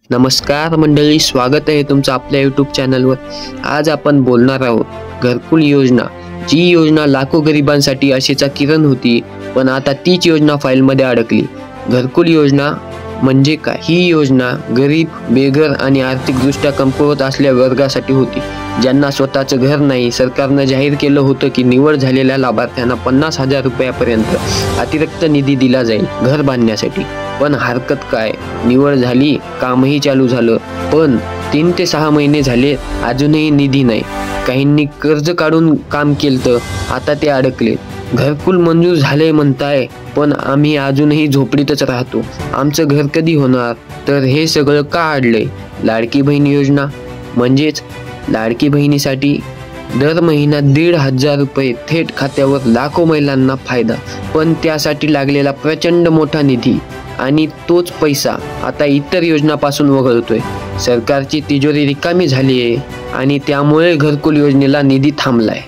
नमस्कार मंडळी, स्वागत आहे तुमचं आपल्या यूट्यूब चॅनलवर। आज आपण बोलणार आहोत घरकुल योजना। जी योजना लाखो गरिबांसाठी आशेचा किरण होती, पण आता तीच योजना फाईलमध्ये अडकली। घरकुल योजना म्हणजे काय? ही योजना गरीब, बेघर आणि आर्थिकदृष्ट्या कमकुवत असलेल्या वर्गासाठी होती, ज्यांना स्वतःचं घर नाही। सरकारनं जाहीर केलं होतं की निवड झालेल्या लाभार्थ्यांना 50,000 रुपयापर्यंत अतिरिक्त निधी दिला जाईल घर बांधण्यासाठी। पण हरकत काय, निवड झाली, कामही चालू झालं, पण 3 ते 6 महिने झाले, अजूनही निधी नाही। काहींनी कर्ज काढून काम केलं, आता ते अडकले। घरकुल मंजूर झाले म्हणताय, पण आम्ही अजूनही झोपडीतच राहतो, आमचं घर कधी होणार? तर हे सगळं का अडलंय? लाडकी बहीण योजना म्हणजेच लाडकी बहिणीसाठी दर महिना 1,500 रुपये थेट खात्यावर लाखो महिलांना फायदा, पण त्यासाठी लागलेला प्रचंड मोठा निधी आणि तोच पैसा आता इतर योजनापासून वगळतोय। सरकारची तिजोरी रिकामी झाली आहे आणि त्यामुळे घरकुल योजनेला निधी थांबलाय।